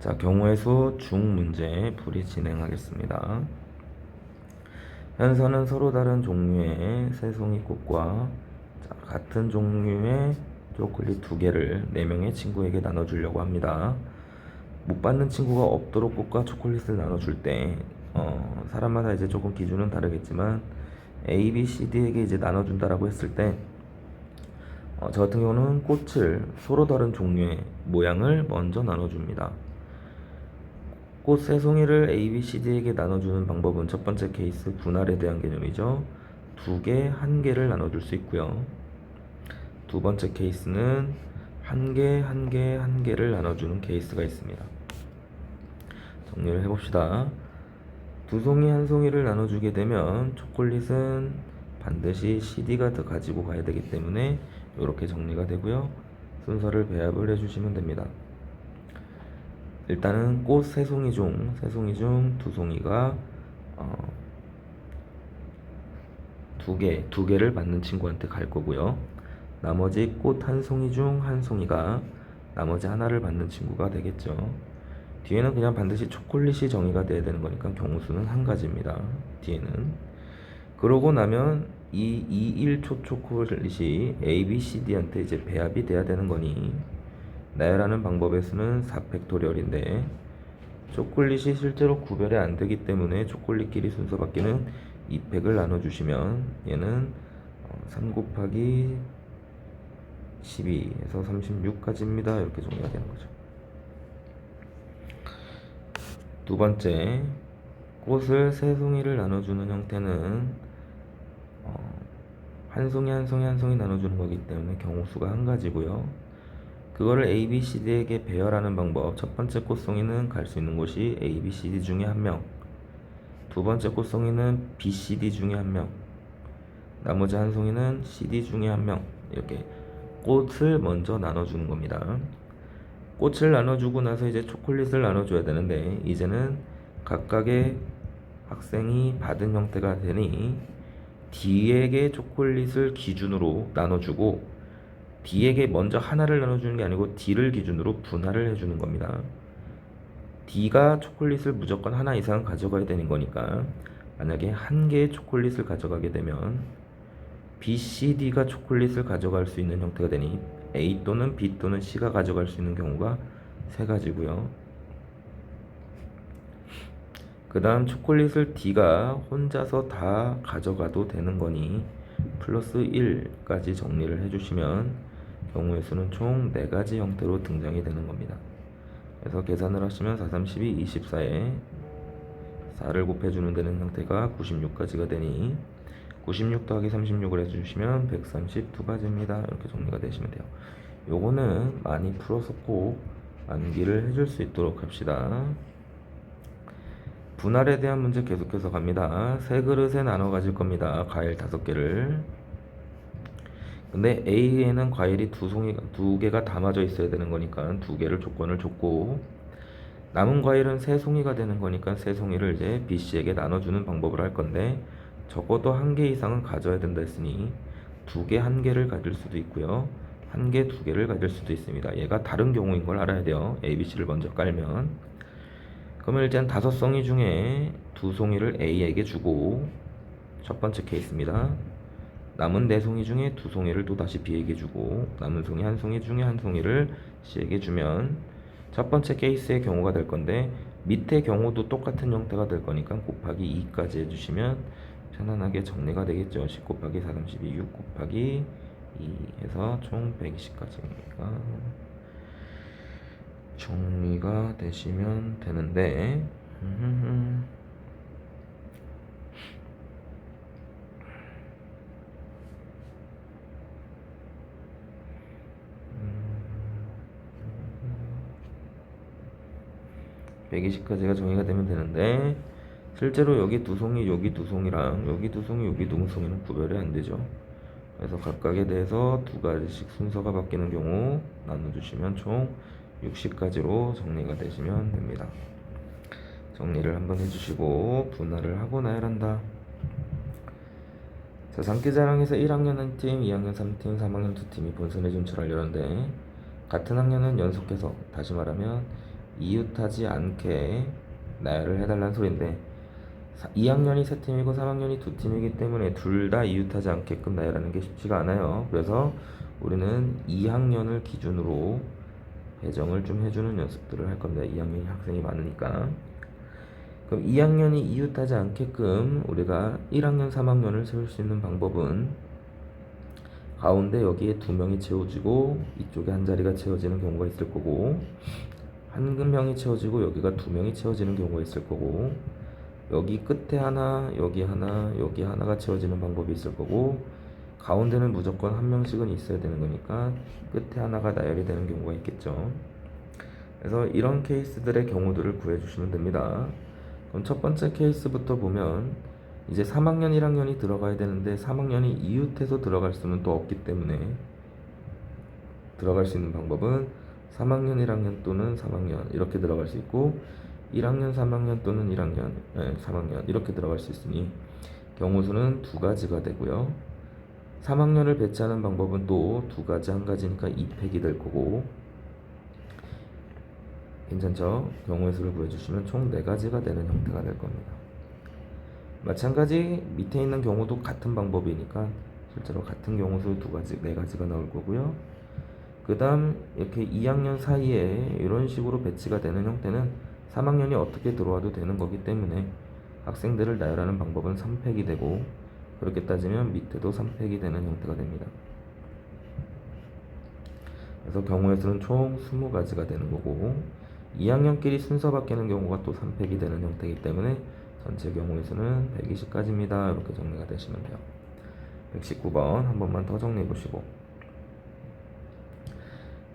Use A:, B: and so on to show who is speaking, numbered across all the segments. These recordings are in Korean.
A: 자, 경우의 수 중 문제 풀이 진행하겠습니다. 현서는 서로 다른 종류의 새송이꽃과 같은 종류의 초콜릿 2개를 4명의 친구에게 나눠주려고 합니다. 못 받는 친구가 없도록 꽃과 초콜릿을 나눠줄 때 사람마다 이제 조금 기준은 다르겠지만 A, B, C, D에게 이제 나눠준다라고 했을 때 저 같은 경우는 꽃을 서로 다른 종류의 모양을 먼저 나눠줍니다. 꽃 세 송이를 A, B, C, D에게 나눠주는 방법은 첫 번째 케이스 분할에 대한 개념이죠. 2개, 1개를 나눠줄 수 있고요. 두 번째 케이스는 1개, 1개, 1개를 나눠주는 케이스가 있습니다. 정리를 해봅시다. 2송이, 1송이를 나눠주게 되면 초콜릿은 반드시 CD가 더 가지고 가야 되기 때문에 이렇게 정리가 되고요. 순서를 배합을 해주시면 됩니다. 일단은 꽃 3송이 중 2송이가 2개를 받는 친구한테 갈 거고요. 나머지 꽃 1송이 중 1송이가 나머지 하나를 받는 친구가 되겠죠. 뒤에는 그냥 반드시 초콜릿이 정의가 돼야 되는 거니까 경우수는 한 가지입니다. 뒤에는. 그러고 나면 이 2,1초 초콜릿이 A, B, C, D한테 이제 배합이 돼야 되는 거니 나열하는 방법의 수는 4팩토리얼인데 초콜릿이 실제로 구별이 안 되기 때문에 초콜릿끼리 순서 바뀌는 2팩을 나눠주시면 얘는 3 곱하기 12에서 36까지입니다. 이렇게 정리가 되는 거죠. 두 번째, 꽃을 3송이를 나눠주는 형태는 한 송이 나눠주는 거기 때문에 경우수가 한 가지고요. 그거를 A, B, C, D에게 배열하는 방법. 첫 번째 꽃송이는 갈 수 있는 곳이 A, B, C, D 중에 한 명. 두 번째 꽃송이는 B, C, D 중에 한 명. 나머지 한 송이는 C, D 중에 한 명. 이렇게 꽃을 먼저 나눠주는 겁니다. 꽃을 나눠주고 나서 이제 초콜릿을 나눠줘야 되는데 이제는 각각의 학생이 받은 형태가 되니 D에게 초콜릿을 기준으로 나눠주고 D에게 먼저 하나를 나눠주는 게 아니고 D를 기준으로 분할을 해주는 겁니다. D가 초콜릿을 무조건 하나 이상 가져가야 되는 거니까 만약에 1개의 초콜릿을 가져가게 되면 B, C, D가 초콜릿을 가져갈 수 있는 형태가 되니 A 또는 B 또는 C가 가져갈 수 있는 경우가 3가지고요. 그 다음 초콜릿을 D가 혼자서 다 가져가도 되는 거니 플러스 1까지 정리를 해주시면 경우의 수는 총 4가지 형태로 등장이 되는 겁니다. 그래서 계산을 하시면 4, 3, 12, 24에 4를 곱해주는 되는 형태가 96까지가 되니 96 더하기 36을 해주시면 132가지입니다. 이렇게 정리가 되시면 돼요. 요거는 많이 풀어서 꼭 암기를 해줄 수 있도록 합시다. 분할에 대한 문제 계속해서 갑니다. 3그릇에 나눠 가질 겁니다. 과일 5개를. 근데 A에는 과일이 2개가 담아져 있어야 되는 거니까 2개를 조건을 줬고 남은 과일은 3송이가 되는 거니까 3송이를 이제 B씨에게 나눠주는 방법을 할 건데 적어도 1개 이상은 가져야 된다 했으니 2개 1개를 가질 수도 있고요. 1개 2개를 가질 수도 있습니다. 얘가 다른 경우인 걸 알아야 돼요. A, B, C를 먼저 깔면. 그러면 일단 5송이 중에 2송이를 A에게 주고 첫 번째 케이스입니다. 남은 4송이 중에 2송이를 또다시 B에게 주고 남은 송이 1송이 중에 1송이를 C에게 주면 첫 번째 케이스의 경우가 될 건데 밑에 경우도 똑같은 형태가 될 거니까 곱하기 2까지 해주시면 편안하게 정리가 되겠죠. 10 곱하기 4, 32, 6 곱하기 2 해서 총 120까지가 정리가 되시면 되는데 (120까지가) 정리가 되면 되는데 실제로 여기 2송이 여기 2송이랑 여기 2송이 여기 2송이는 구별이 안 되죠. 그래서 각각에 대해서 2가지씩 순서가 바뀌는 경우 나눠주시면 총 60가지로 정리가 되시면 됩니다. 정리를 한번 해주시고 분할을 하고 나열한다. 자, 장기자랑에서 1학년 1팀, 2학년 3팀, 3학년 2팀이 본선에 진출하려는데 같은 학년은 연속해서, 다시 말하면 이웃하지 않게 나열을 해달라는 소리인데 2학년이 3팀이고 3학년이 2팀이기 때문에 둘 다 이웃하지 않게끔 나열하는 게 쉽지가 않아요. 그래서 우리는 2학년을 기준으로 배정을 좀 해주는 연습들을 할 겁니다. 2학년이 학생이 많으니까. 그럼 2학년이 이웃하지 않게끔 우리가 1학년, 3학년을 세울 수 있는 방법은 가운데 여기에 2명이 채워지고 이쪽에 한 자리가 채워지는 경우가 있을 거고, 한 명이 채워지고 여기가 2명이 채워지는 경우가 있을 거고, 여기 끝에 하나, 여기 하나, 여기 하나가 채워지는 방법이 있을 거고, 가운데는 무조건 한 명씩은 있어야 되는 거니까 끝에 하나가 나열이 되는 경우가 있겠죠. 그래서 이런 케이스들의 경우들을 구해주시면 됩니다. 그럼 첫 번째 케이스부터 보면 이제 3학년 1학년이 들어가야 되는데 3학년이 이웃해서 들어갈 수는 또 없기 때문에 들어갈 수 있는 방법은 3학년 1학년 또는 3학년 이렇게 들어갈 수 있고, 1학년 3학년 또는 1학년 3학년 이렇게 들어갈 수 있으니 경우수는 2가지가 되고요. 3학년을 배치하는 방법은 또 2가지, 한 가지니까 2팩이 될 거고, 괜찮죠? 경우의 수를 구해주시면 총 4가지가 되는 형태가 될 겁니다. 마찬가지 밑에 있는 경우도 같은 방법이니까 실제로 같은 경우수 4가지가 나올 거고요. 그 다음 이렇게 2학년 사이에 이런 식으로 배치가 되는 형태는 3학년이 어떻게 들어와도 되는 거기 때문에 학생들을 나열하는 방법은 3팩이 되고, 그렇게 따지면 밑에도 3팩이 되는 형태가 됩니다. 그래서 경우의 수는 총 20가지가 되는 거고, 2학년끼리 순서 바뀌는 경우가 또 3팩이 되는 형태이기 때문에 전체 경우의 수는 120가지입니다. 이렇게 정리가 되시면 돼요. 119번 한 번만 더 정리해 보시고,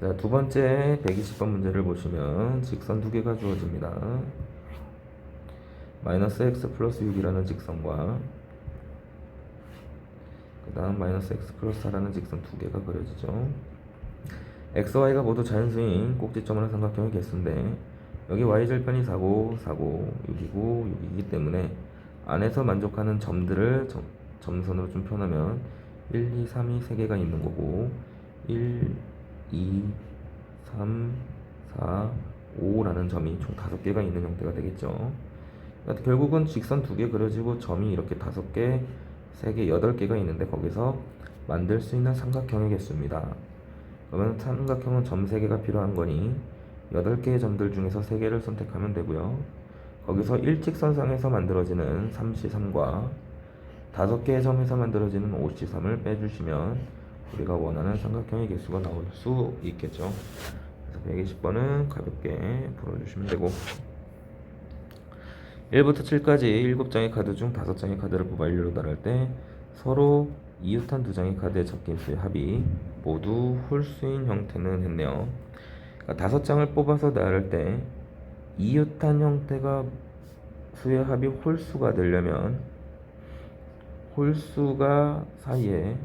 A: 자, 두 번째 120번 문제를 보시면 직선 2개가 주어집니다. 마이너스 x 플러스 6이라는 직선과 그 다음 마이너스 x 플러스 4라는 직선 2개가 그려지죠. x, y가 모두 자연수인 꼭지점을 삼각형의 개수인데 여기 y절편이 4고 6이고 6이기 때문에 안에서 만족하는 점들을 점선으로 좀 표현하면 1, 2, 3이 3개가 있는 거고, 1, 2, 3, 4, 5라는 점이 총 5개가 있는 형태가 되겠죠. 그러니까 결국은 직선 2개 그려지고 점이 이렇게 5개, 3개, 8개가 있는데 거기서 만들 수 있는 삼각형의 개수입니다. 그러면 삼각형은 점 3개가 필요한 거니 8개의 점들 중에서 3개를 선택하면 되고요. 거기서 일직선상에서 만들어지는 3C3과 5개의 점에서 만들어지는 5C3을 빼주시면 우리가 원하는 삼각형의 개수가 나올 수 있겠죠. 그래서 120번은 가볍게 풀어주시면 되고, 1부터 7까지 7장의 카드 중 5장의 카드를 뽑아 일렬로 나눌 때 서로 이웃한 2장의 카드의 적임수의 합이 모두 홀수인 형태는 했네요. 그러니까 5장을 뽑아서 나눌 때 이웃한 형태가 수의 합이 홀수가 되려면 홀수가 사이에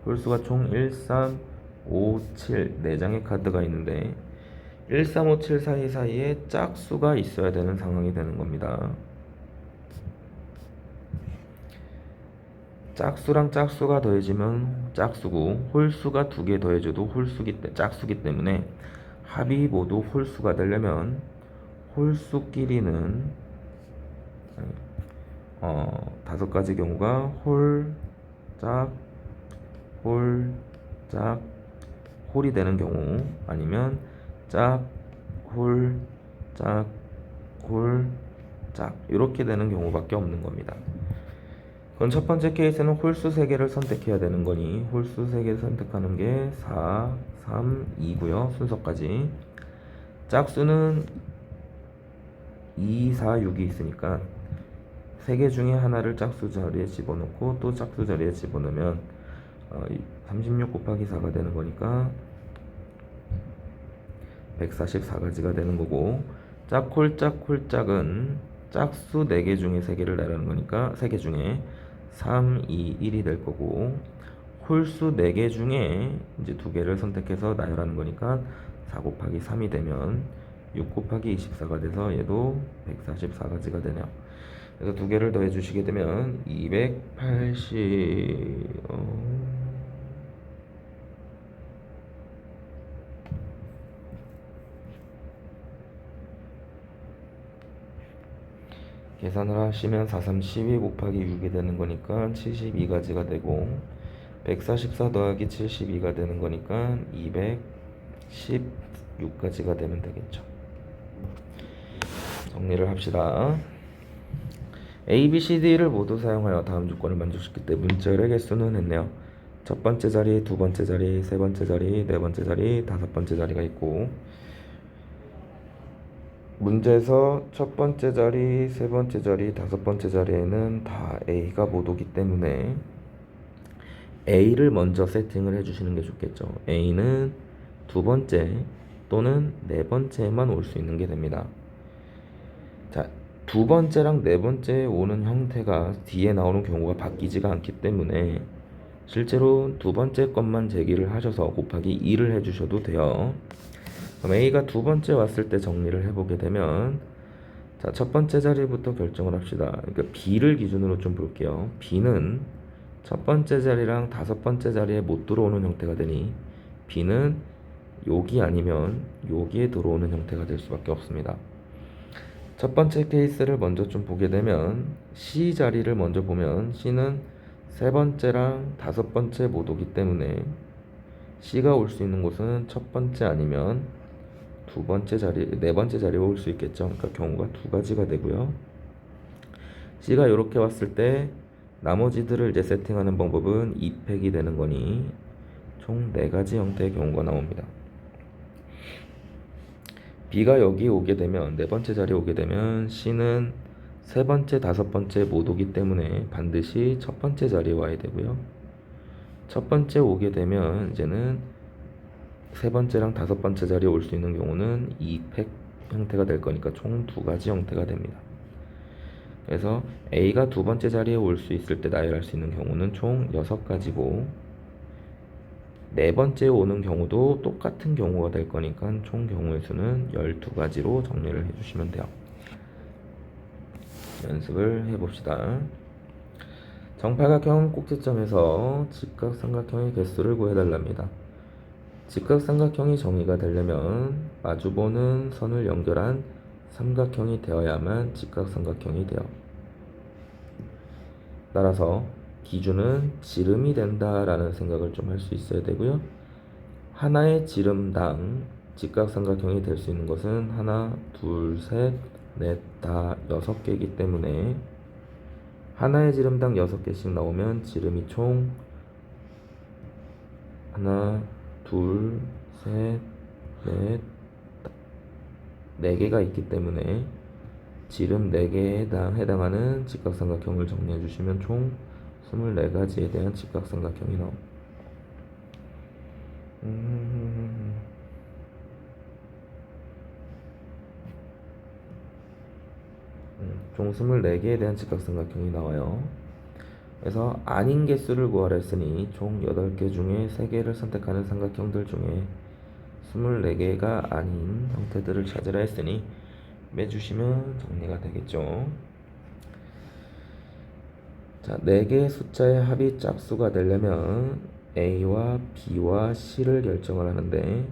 A: 홀수가 총 1, 3, 5, 7 4장의 카드가 있는데 1, 3, 5, 7 사이에 짝수가 있어야 되는 상황이 되는 겁니다. 짝수랑 짝수가 더해지면 짝수고, 홀수가 2개 더해져도 짝수기 때문에 합이 모두 홀수가 되려면 홀수끼리는 5가지 경우가 홀, 짝, 홀, 짝, 홀이 되는 경우, 아니면 짝, 홀, 짝, 홀, 짝 이렇게 되는 경우밖에 없는 겁니다. 그럼 첫 번째 케이스는 홀수 3개를 선택해야 되는 거니 홀수 3개를 선택하는 게 4, 3, 2고요. 순서까지. 짝수는 2, 4, 6이 있으니까 3개 중에 하나를 짝수 자리에 집어넣고 또 짝수 자리에 집어넣으면 36 곱하기 4가 되는 거니까 144가지가 되는 거고, 짝홀짝홀짝은 짝수 4개 중에 3개를 나누는 거니까 3개 중에 3, 2, 1이 될 거고, 홀수 4개 중에 이제 2개를 선택해서 나열하는 거니까 4 곱하기 3이 되면 6 곱하기 24가 돼서 얘도 144가지가 되네요. 그래서 2개를 더해 주시게 되면 280 계산을 하시면 4, 3, 12 곱하기 6이 되는 거니까 72가지가 되고 144 더하기 72가 되는 거니까 216가지가 되면 되겠죠. 정리를 합시다. A, B, C, D를 모두 사용하여 다음 조건을 만족시킬 때 문자열의 개수는 했네요. 첫 번째 자리, 두 번째 자리, 세 번째 자리, 네 번째 자리, 다섯 번째 자리가 있고 문제에서 첫 번째 자리, 세 번째 자리, 다섯 번째 자리에는 다 A가 못 오기 때문에 A를 먼저 세팅을 해주시는 게 좋겠죠. A는 두 번째 또는 네 번째만 올 수 있는 게 됩니다. 자, 두 번째랑 네 번째에 오는 형태가 뒤에 나오는 경우가 바뀌지가 않기 때문에 실제로 두 번째 것만 제기를 하셔서 곱하기 2를 해주셔도 돼요. 그럼 A가 두 번째 왔을 때 정리를 해보게 되면 자, 첫 번째 자리부터 결정을 합시다. 그러니까 B를 기준으로 좀 볼게요. B는 첫 번째 자리랑 다섯 번째 자리에 못 들어오는 형태가 되니 B는 여기 아니면 여기에 들어오는 형태가 될 수밖에 없습니다. 첫 번째 케이스를 먼저 좀 보게 되면 C 자리를 먼저 보면 C는 세 번째랑 다섯 번째 못 오기 때문에 C가 올 수 있는 곳은 첫 번째 아니면 두 번째 자리, 네 번째 자리에 올 수 있겠죠. 그러니까 경우가 두 가지가 되고요. C가 이렇게 왔을 때 나머지들을 이제 세팅하는 방법은 2팩이 되는 거니 총 4가지 형태의 경우가 나옵니다. B가 여기 오게 되면 네 번째 자리에 오게 되면 C는 세 번째, 다섯 번째 못 오기 때문에 반드시 첫 번째 자리에 와야 되고요. 첫 번째 오게 되면 이제는 세 번째랑 다섯 번째 자리에 올 수 있는 경우는 2팩 형태가 될 거니까 총 2가지 형태가 됩니다. 그래서 A가 두 번째 자리에 올 수 있을 때 나열할 수 있는 경우는 총 6가지고 네 번째 오는 경우도 똑같은 경우가 될 거니까 총 경우의 수는 12가지로 정리를 해주시면 돼요. 연습을 해봅시다. 정팔각형 꼭지점에서 직각삼각형의 개수를 구해달랍니다. 직각삼각형이 정의가 되려면 마주보는 선을 연결한 삼각형이 되어야만 직각삼각형이 돼요. 따라서 기준은 지름이 된다라는 생각을 좀 할 수 있어야 되고요. 하나의 지름당 직각삼각형이 될 수 있는 것은 하나, 둘, 셋, 넷, 다 6개이기 때문에 하나의 지름당 6개씩 나오면 지름이 총 하나, 둘, 셋, 넷, 4개가 있기 때문에 지름 4개에 해당하는 직각삼각형을 정리해 주시면 총 24가지에 대한 직각삼각형이 나옵니다. 총 24개에 대한 직각삼각형이 나와요. 그래서 아닌 개수를 구하라 했으니 총 8개 중에 3개를 선택하는 삼각형들 중에 24개가 아닌 형태들을 찾으라 했으니 매주시면 정리가 되겠죠. 자, 4개의 숫자의 합이 짝수가 되려면 A와 B와 C를 결정을 하는데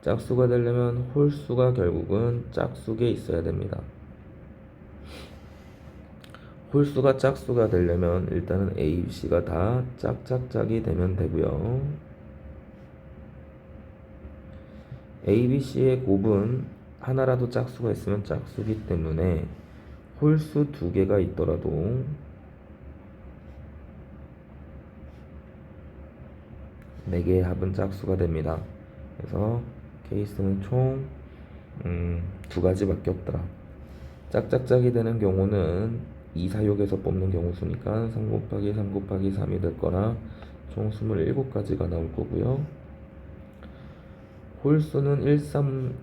A: 짝수가 되려면 홀수가 결국은 짝수에 있어야 됩니다. 홀수가 짝수가 되려면 일단은 A, B, C가 다 짝짝짝이 되면 되고요. A, B, C의 곱은 하나라도 짝수가 있으면 짝수기 때문에 홀수 2개가 있더라도 네 개의 합은 짝수가 됩니다. 그래서 케이스는 총 2가지밖에 없더라. 짝짝짝이 되는 경우는 2, 4, 6에서 뽑는 경우 수니까 3 곱하기 3 곱하기 3이 될 거라 총 27가지가 나올 거고요. 홀수는 1, 3,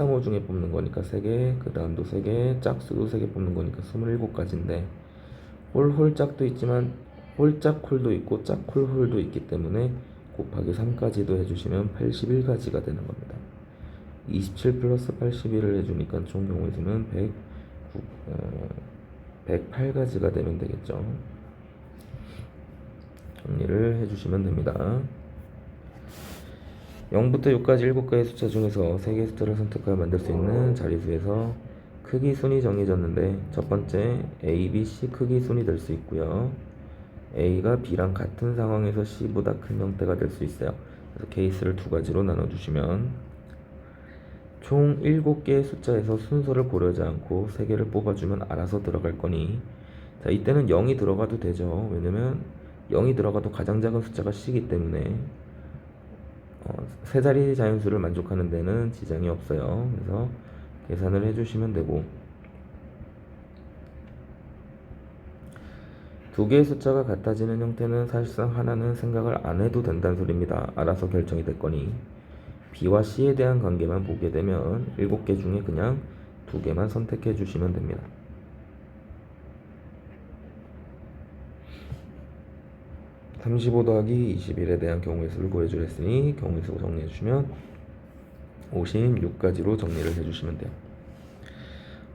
A: 5 중에 뽑는 거니까 3개, 그 다음도 3개, 짝수도 3개 뽑는 거니까 27가지인데 홀짝도 있지만 홀짝홀도 있고 짝홀홀도 있기 때문에 곱하기 3까지도 해주시면 81가지가 되는 겁니다. 27 플러스 81을 해주니까 총 경우의 수는 108가지가 되면 되겠죠. 정리를 해주시면 됩니다. 0부터 6까지 7개의 숫자 중에서 3개의 숫자를 선택하여 만들 수 있는 자리수에서 크기 순이 정해졌는데 첫 번째 A, B, C 크기 순이 될 수 있고요. A가 B랑 같은 상황에서 C보다 큰 형태가 될 수 있어요. 그래서 케이스를 두 가지로 나눠주시면 총 7개의 숫자에서 순서를 고려하지 않고 3개를 뽑아주면 알아서 들어갈 거니, 자, 이때는 0이 들어가도 되죠. 왜냐면 0이 들어가도 가장 작은 숫자가 C이기 때문에 세 자리 자연수를 만족하는 데는 지장이 없어요. 그래서 계산을 해주시면 되고, 두 개의 숫자가 같아지는 형태는 사실상 하나는 생각을 안 해도 된다는 소리입니다. 알아서 결정이 될 거니 B와 C에 대한 관계만 보게 되면 7개 중에 그냥 2개만 선택해 주시면 됩니다. (35 더하기 21에) 대한 경우의 수를 구해주려 했으니 경우의 수 정리해 주시면 56가지로 정리를 해주시면 돼요.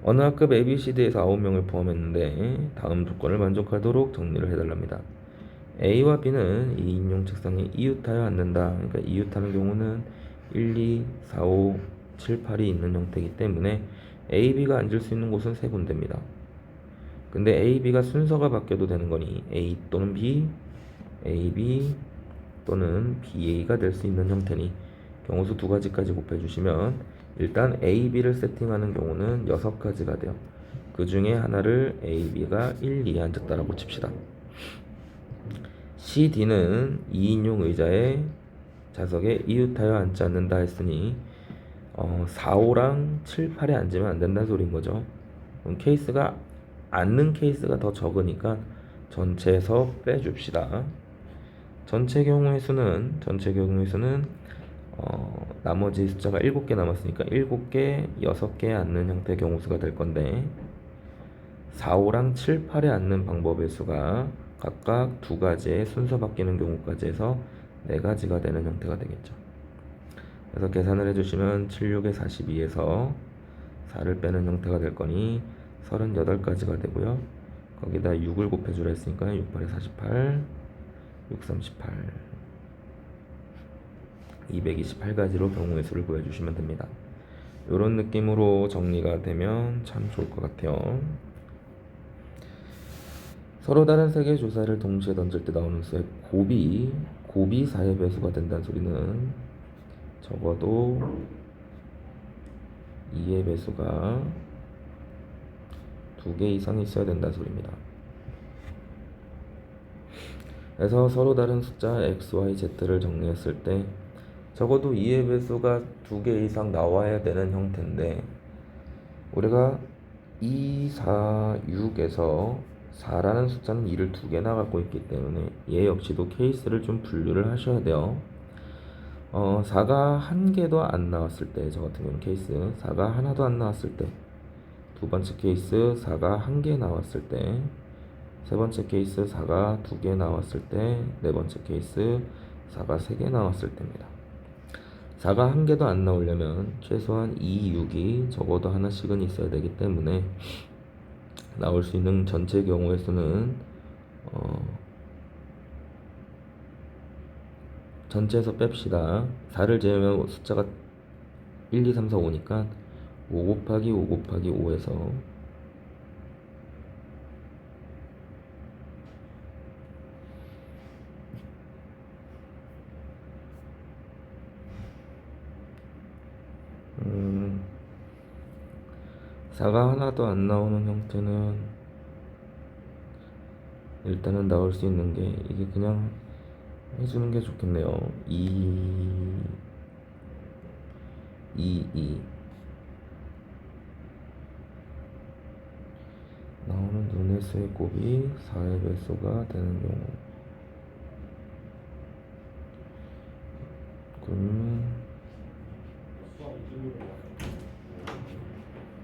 A: 어느 학급 ABCD에서 9명을 포함했는데 다음 조건을 만족하도록 정리를 해달랍니다. A와 B는 이 인용 책상에 이웃하여 앉는다. 그러니까 이웃하는 경우는 1, 2, 4, 5, 7, 8이 있는 형태이기 때문에 A, B가 앉을 수 있는 곳은 세 군데입니다. 근데 A, B가 순서가 바뀌어도 되는 거니 A 또는 B, A, B 또는 BA가 될 수 있는 형태니 경우수 두 가지까지 곱해주시면 일단 A, B를 세팅하는 경우는 6가지가 돼요. 그 중에 하나를 A, B가 1, 2에 앉았다라고 칩시다. C, D는 2인용 의자에 좌석에 이웃하여 앉지 않는다 했으니 4, 5랑 7, 8에 앉으면 안 된다는 소리인 거죠. 그럼 케이스가 앉는 케이스가 더 적으니까 전체에서 빼줍시다. 전체 경우의 수는 나머지 숫자가 7개 남았으니까 7개, 6개에 앉는 형태의 경우수가 될 건데 4, 5랑 7, 8에 앉는 방법의 수가 각각 2가지의 순서 바뀌는 경우까지 해서 4가지가 되는 형태가 되겠죠. 그래서 계산을 해주시면 7, 6에 42에서 4를 빼는 형태가 될 거니 38가지가 되고요. 거기다 6을 곱해주라 했으니까 6, 8에 48, 6, 38, 228가지로 경우의 수를 구해주시면 됩니다. 이런 느낌으로 정리가 되면 참 좋을 것 같아요. 서로 다른 세 개의 조사를 동시에 던질 때 나오는 수의 곱이 4의 배수가 된다는 소리는 적어도 2의 배수가 2개 이상 있어야 된다는 소리입니다. 그래서 서로 다른 숫자 x, y, z를 정리했을 때 적어도 2의 배수가 2개 이상 나와야 되는 형태인데 우리가 2, 4, 6에서 4라는 숫자는 2를 2개나 갖고 있기 때문에 얘 역시도 케이스를 좀 분류를 하셔야 돼요. 4가 한 개도 안 나왔을 때, 저 같은 경우는 케이스 4가 하나도 안 나왔을 때, 두 번째 케이스 4가 한 개 나왔을 때, 세 번째 케이스 4가 2개 나왔을 때, 네 번째 케이스 4가 3개 나왔을 때입니다. 4가 한 개도 안 나오려면 최소한 2, 6이 적어도 하나씩은 있어야 되기 때문에 나올 수 있는 전체 경우의 수는 전체에서 뺍시다. 4를 제외하면 숫자가 1, 2, 3, 4, 5니까 5 곱하기 5 곱하기 5에서 음, 4가 하나도 안 나오는 형태는 일단은 나올 수 있는 게 이게 그냥 해주는 게 좋겠네요. 2 나오는 눈의 수의 곱이 4의 배수가 되는 경우, 그러면